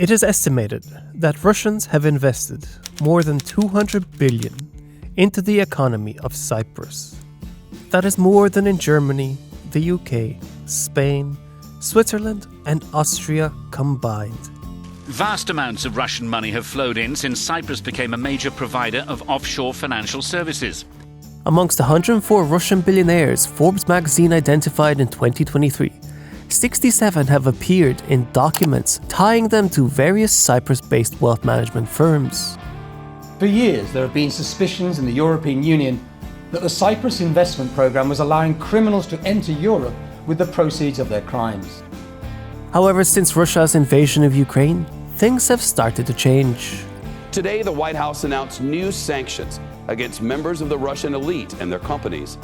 It is estimated that Russians have invested more than 200 billion into the economy of Cyprus. That is more than in Germany, the UK, Spain, Switzerland, and Austria combined. Vast amounts of Russian money have flowed in since Cyprus became a major provider of offshore financial services. Amongst the 104 Russian billionaires Forbes magazine identified in 2023, 67 have appeared in documents tying them to various Cyprus-based wealth management firms. For years, there have been suspicions in the European Union that the Cyprus investment programme was allowing criminals to enter Europe with the proceeds of their crimes. However, since Russia's invasion of Ukraine, things have started to change. Today, the White House announced new sanctions against members of the Russian elite and their companies.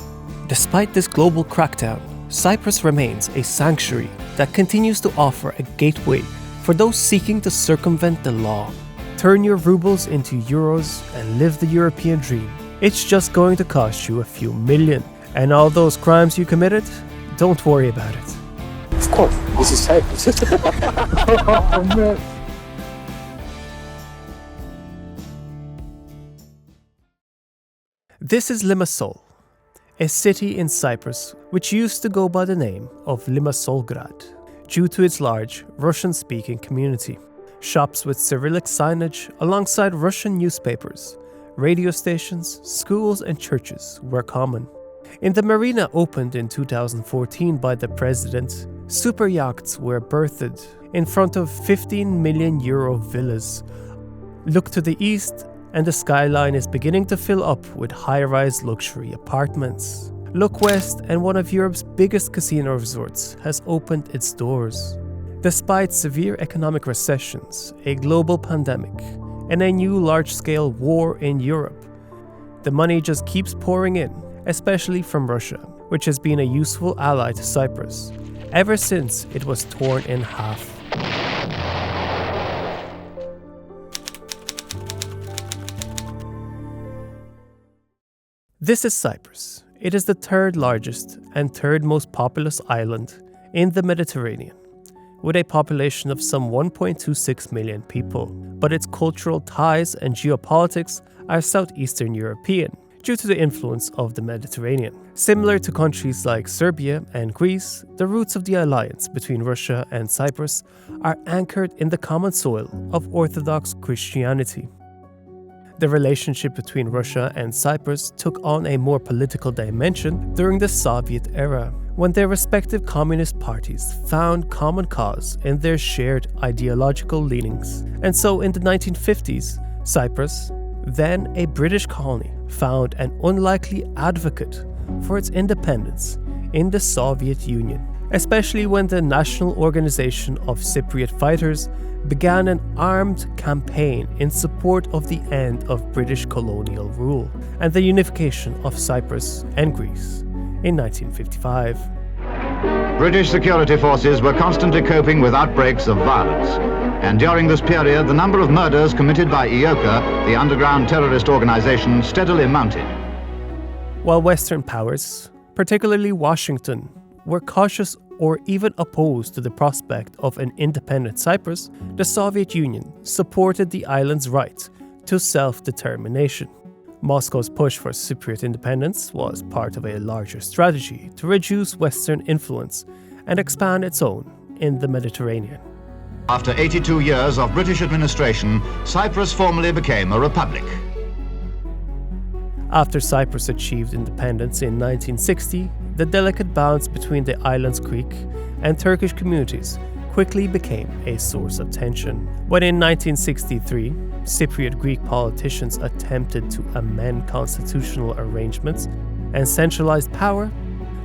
Despite this global crackdown, Cyprus remains a sanctuary that continues to offer a gateway for those seeking to circumvent the law. Turn your rubles into euros and live the European dream. It's just going to cost you a few million. And all those crimes you committed, don't worry about it. Of course, this is Cyprus. Oh, man. This is Limassol, a city in Cyprus which used to go by the name of Limassolgrad due to its large Russian-speaking community. Shops with Cyrillic signage alongside Russian newspapers, radio stations, schools and churches were common. In the marina opened in 2014 by the president, super yachts were berthed in front of €15 million villas. Look to the east and the skyline is beginning to fill up with high-rise luxury apartments. Look west and one of Europe's biggest casino resorts has opened its doors. Despite severe economic recessions, a global pandemic, and a new large-scale war in Europe, the money just keeps pouring in, especially from Russia, which has been a useful ally to Cyprus ever since it was torn in half. This is Cyprus. It is the third largest and third most populous island in the Mediterranean, with a population of some 1.26 million people. But its cultural ties and geopolitics are Southeastern European, due to the influence of the Mediterranean. Similar to countries like Serbia and Greece, the roots of the alliance between Russia and Cyprus are anchored in the common soil of Orthodox Christianity. The relationship between Russia and Cyprus took on a more political dimension during the Soviet era, when their respective communist parties found common cause in their shared ideological leanings. And so in the 1950s, Cyprus, then a British colony, found an unlikely advocate for its independence in the Soviet Union, especially when the National Organization of Cypriot Fighters began an armed campaign in support of the end of British colonial rule and the unification of Cyprus and Greece in 1955. British security forces were constantly coping with outbreaks of violence, and during this period the number of murders committed by EOKA, the underground terrorist organization, steadily mounted. While Western powers, particularly Washington, were cautious or even opposed to the prospect of an independent Cyprus, the Soviet Union supported the island's right to self-determination. Moscow's push for Cypriot independence was part of a larger strategy to reduce Western influence and expand its own in the Mediterranean. After 82 years of British administration, Cyprus formally became a republic. After Cyprus achieved independence in 1960, the delicate balance between the island's Greek and Turkish communities quickly became a source of tension. When in 1963, Cypriot Greek politicians attempted to amend constitutional arrangements and centralize power,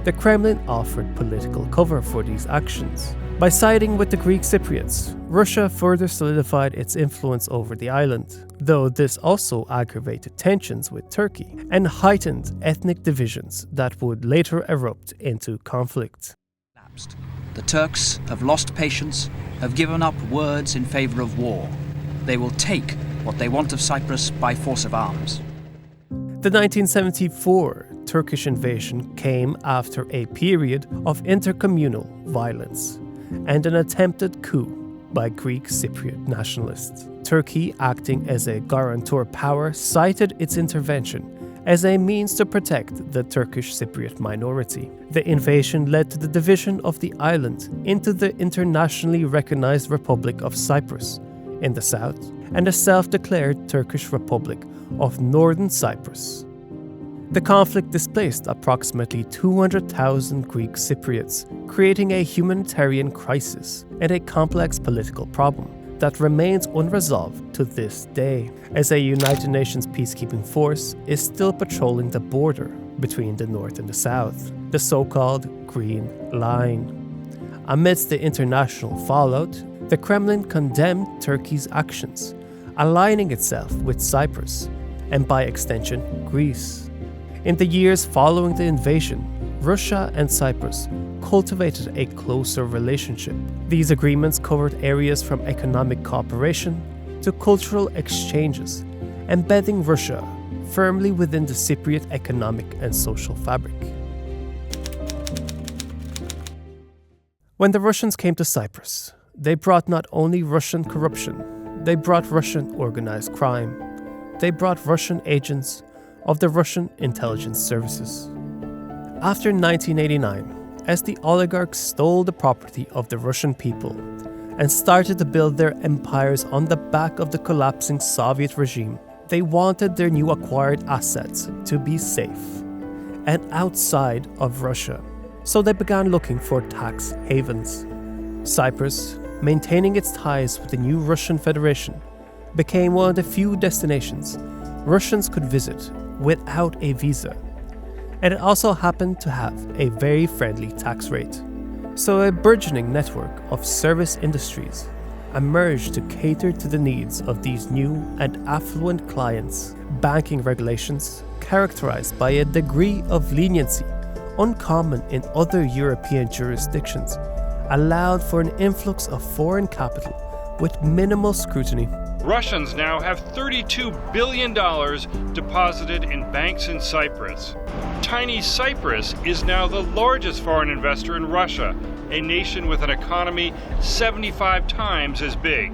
the Kremlin offered political cover for these actions. By siding with the Greek Cypriots, Russia further solidified its influence over the island, though this also aggravated tensions with Turkey and heightened ethnic divisions that would later erupt into conflict. The Turks have lost patience, have given up words in favor of war. They will take what they want of Cyprus by force of arms. The 1974 Turkish invasion came after a period of intercommunal violence and an attempted coup by Greek Cypriot nationalists. Turkey, acting as a guarantor power, cited its intervention as a means to protect the Turkish Cypriot minority. The invasion led to the division of the island into the internationally recognized Republic of Cyprus in the south and the self-declared Turkish Republic of Northern Cyprus. The conflict displaced approximately 200,000 Greek Cypriots, creating a humanitarian crisis and a complex political problem that remains unresolved to this day, as a United Nations peacekeeping force is still patrolling the border between the north and the south, the so-called Green Line. Amidst the international fallout, the Kremlin condemned Turkey's actions, aligning itself with Cyprus, and by extension, Greece. In the years following the invasion, Russia and Cyprus cultivated a closer relationship. These agreements covered areas from economic cooperation to cultural exchanges, embedding Russia firmly within the Cypriot economic and social fabric. When the Russians came to Cyprus, they brought not only Russian corruption, they brought Russian organized crime. They brought Russian agents of the Russian intelligence services. After 1989, as the oligarchs stole the property of the Russian people and started to build their empires on the back of the collapsing Soviet regime, they wanted their new acquired assets to be safe and outside of Russia. So they began looking for tax havens. Cyprus, maintaining its ties with the new Russian Federation, became one of the few destinations Russians could visit without a visa. And it also happened to have a very friendly tax rate. So a burgeoning network of service industries emerged to cater to the needs of these new and affluent clients. Banking regulations, characterized by a degree of leniency uncommon in other European jurisdictions, allowed for an influx of foreign capital with minimal scrutiny. Russians now have $32 billion deposited in banks in Cyprus. Tiny Cyprus is now the largest foreign investor in Russia, a nation with an economy 75 times as big.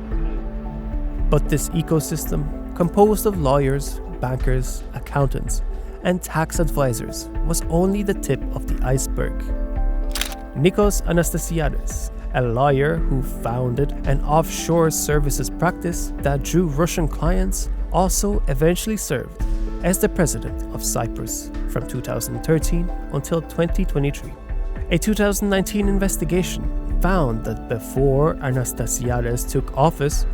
But this ecosystem, composed of lawyers, bankers, accountants, and tax advisors, was only the tip of the iceberg. Nikos Anastasiades, a lawyer who founded an offshore services practice that drew Russian clients, also eventually served as the president of Cyprus from 2013 until 2023. A 2019 investigation found that before Anastasiades took office,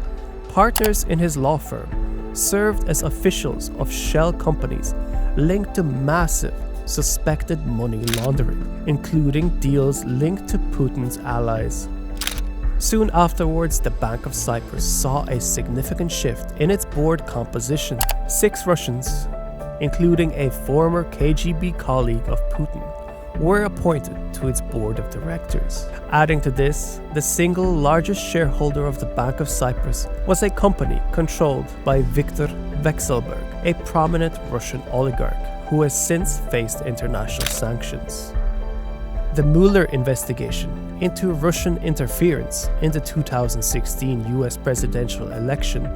partners in his law firm served as officials of shell companies linked to massive suspected money laundering, including deals linked to Putin's allies. Soon afterwards, the Bank of Cyprus saw a significant shift in its board composition. 6 Russians, including a former KGB colleague of Putin, were appointed to its board of directors. Adding to this, the single largest shareholder of the Bank of Cyprus was a company controlled by Viktor Vekselberg, a prominent Russian oligarch who has since faced international sanctions. The Mueller investigation into Russian interference in the 2016 US presidential election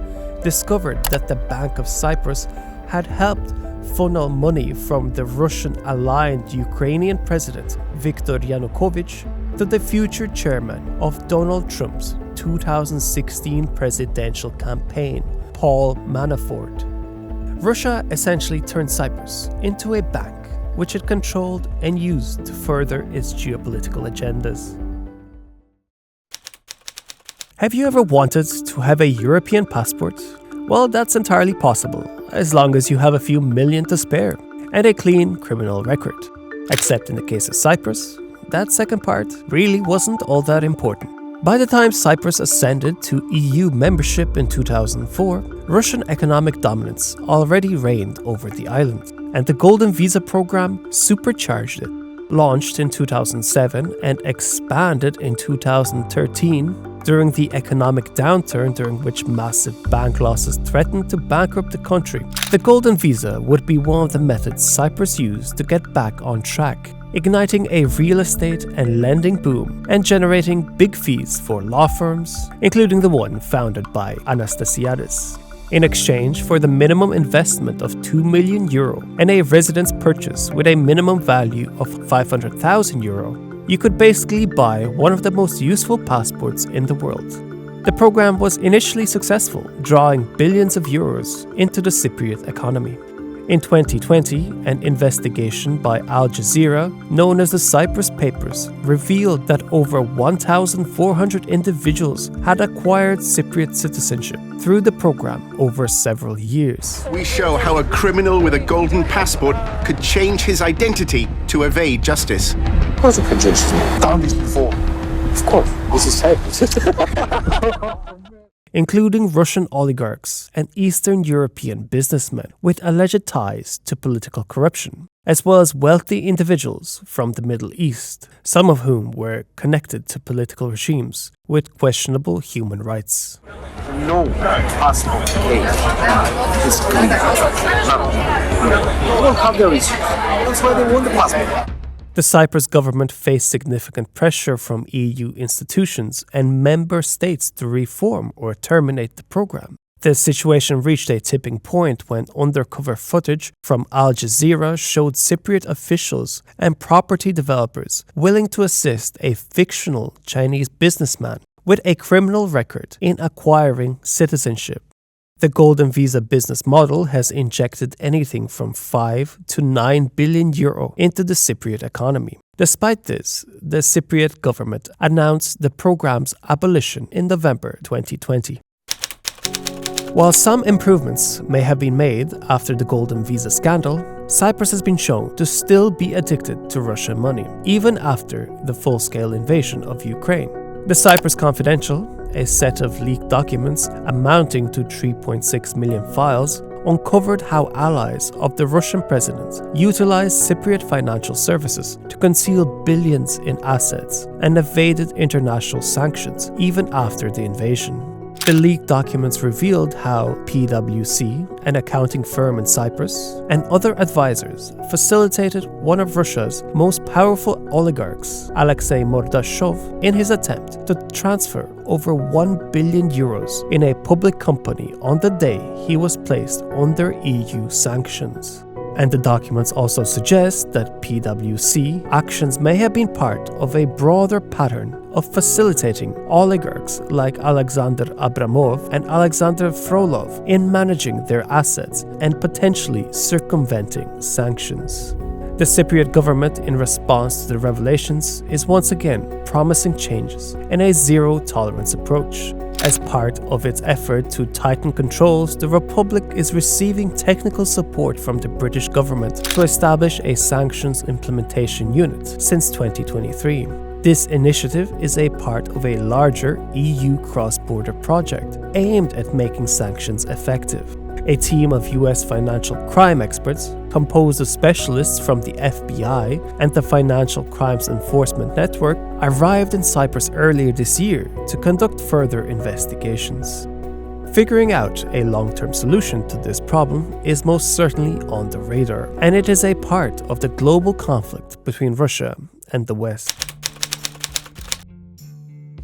discovered that the Bank of Cyprus had helped funnel money from the Russian-aligned Ukrainian president Viktor Yanukovych to the future chairman of Donald Trump's 2016 presidential campaign, Paul Manafort. Russia essentially turned Cyprus into a bank which it controlled and used to further its geopolitical agendas. Have you ever wanted to have a European passport? Well, that's entirely possible, as long as you have a few million to spare and a clean criminal record. Except in the case of Cyprus, that second part really wasn't all that important. By the time Cyprus ascended to EU membership in 2004, Russian economic dominance already reigned over the island, and the Golden Visa program supercharged it. Launched in 2007 and expanded in 2013 during the economic downturn during which massive bank losses threatened to bankrupt the country, the Golden Visa would be one of the methods Cyprus used to get back on track. igniting a real estate and lending boom and generating big fees for law firms, including the one founded by Anastasiadis. In exchange for the minimum investment of €2 million and a residence purchase with a minimum value of €500,000, you could basically buy one of the most useful passports in the world. The program was initially successful, drawing billions of euros into the Cypriot economy. In 2020, an investigation by Al Jazeera, known as the Cyprus Papers, revealed that over 1,400 individuals had acquired Cypriot citizenship through the program over several years. We show how a criminal with a golden passport could change his identity to evade justice. Of course I can judge you. I've done this before. Of course, this is Cyprus. Including Russian oligarchs and Eastern European businessmen with alleged ties to political corruption, as well as wealthy individuals from the Middle East, some of whom were connected to political regimes with questionable human rights. No passport case is clean. They don't have their issues. That's why they want the passport. The Cyprus government faced significant pressure from EU institutions and member states to reform or terminate the program. The situation reached a tipping point when undercover footage from Al Jazeera showed Cypriot officials and property developers willing to assist a fictional Chinese businessman with a criminal record in acquiring citizenship. The Golden Visa business model has injected anything from 5 to 9 billion euro into the Cypriot economy. Despite this, the Cypriot government announced the program's abolition in November 2020. While some improvements may have been made after the Golden Visa scandal, Cyprus has been shown to still be addicted to Russian money, even after the full-scale invasion of Ukraine. The Cyprus Confidential, a set of leaked documents amounting to 3.6 million files, uncovered how allies of the Russian president utilized Cypriot financial services to conceal billions in assets and evaded international sanctions even after the invasion. The leaked documents revealed how PwC, an accounting firm in Cyprus, and other advisors facilitated one of Russia's most powerful oligarchs, Alexei Mordashov, in his attempt to transfer over 1 billion euros in a public company on the day he was placed under EU sanctions. And the documents also suggest that PwC actions may have been part of a broader pattern of facilitating oligarchs like Alexander Abramov and Alexander Frolov in managing their assets and potentially circumventing sanctions. The Cypriot government, in response to the revelations, is once again promising changes and a zero-tolerance approach. As part of its effort to tighten controls, the Republic is receiving technical support from the British government to establish a sanctions implementation unit since 2023. This initiative is a part of a larger EU cross-border project aimed at making sanctions effective. A team of US financial crime experts, composed of specialists from the FBI and the Financial Crimes Enforcement Network, arrived in Cyprus earlier this year to conduct further investigations. Figuring out a long-term solution to this problem is most certainly on the radar, and it is a part of the global conflict between Russia and the West.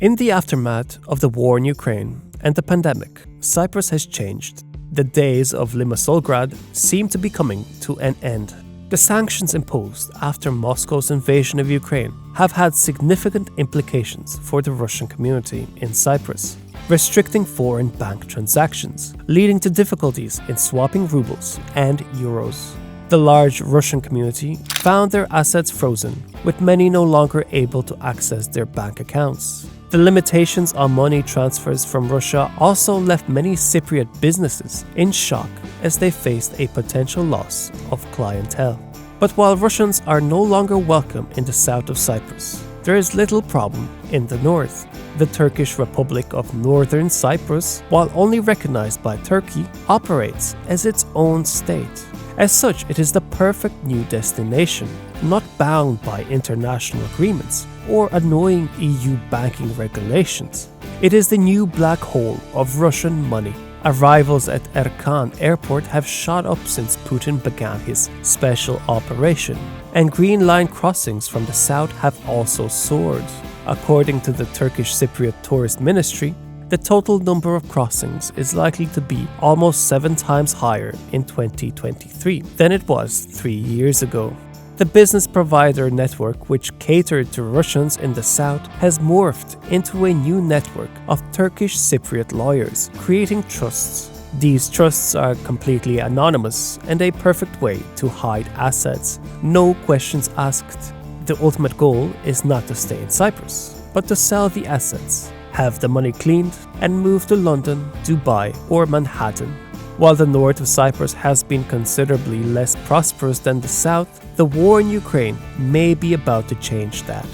In the aftermath of the war in Ukraine and the pandemic, Cyprus has changed. The days of Limassolgrad seem to be coming to an end. The sanctions imposed after Moscow's invasion of Ukraine have had significant implications for the Russian community in Cyprus, restricting foreign bank transactions, leading to difficulties in swapping rubles and euros. The large Russian community found their assets frozen, with many no longer able to access their bank accounts. The limitations on money transfers from Russia also left many Cypriot businesses in shock as they faced a potential loss of clientele. But while Russians are no longer welcome in the south of Cyprus, there is little problem in the north. The Turkish Republic of Northern Cyprus, while only recognized by Turkey, operates as its own state. As such, it is the perfect new destination, not bound by international agreements or annoying EU banking regulations. It is the new black hole of Russian money, Arrivals at Erkan airport have shot up since Putin began his special operation, and Green Line crossings from the south have also soared. According to the Turkish Cypriot Tourist Ministry, the total number of crossings is likely to be almost 7 times higher in 2023 than it was 3 years ago. The business provider network, which catered to Russians in the south, has morphed into a new network of Turkish Cypriot lawyers, creating trusts. These trusts are completely anonymous and a perfect way to hide assets, no questions asked. The ultimate goal is not to stay in Cyprus, but to sell the assets, have the money cleaned, and move to London, Dubai, or Manhattan. While the north of Cyprus has been considerably less prosperous than the south, the war in Ukraine may be about to change that.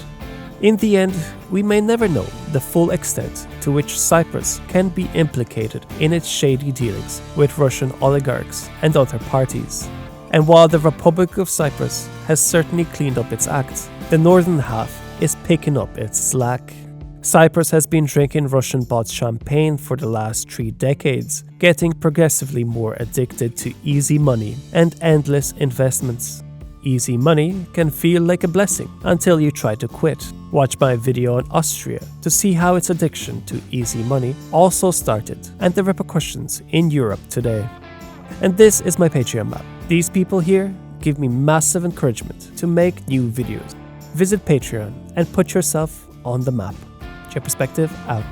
In the end, we may never know the full extent to which Cyprus can be implicated in its shady dealings with Russian oligarchs and other parties. And while the Republic of Cyprus has certainly cleaned up its act, the northern half is picking up its slack. Cyprus has been drinking Russian-bought champagne for the last 3 decades, getting progressively more addicted to easy money and endless investments. Easy money can feel like a blessing until you try to quit. Watch my video on Austria to see how its addiction to easy money also started and the repercussions in Europe today. And this is my Patreon map. These people here give me massive encouragement to make new videos. Visit Patreon and put yourself on the map. Geoperspective out.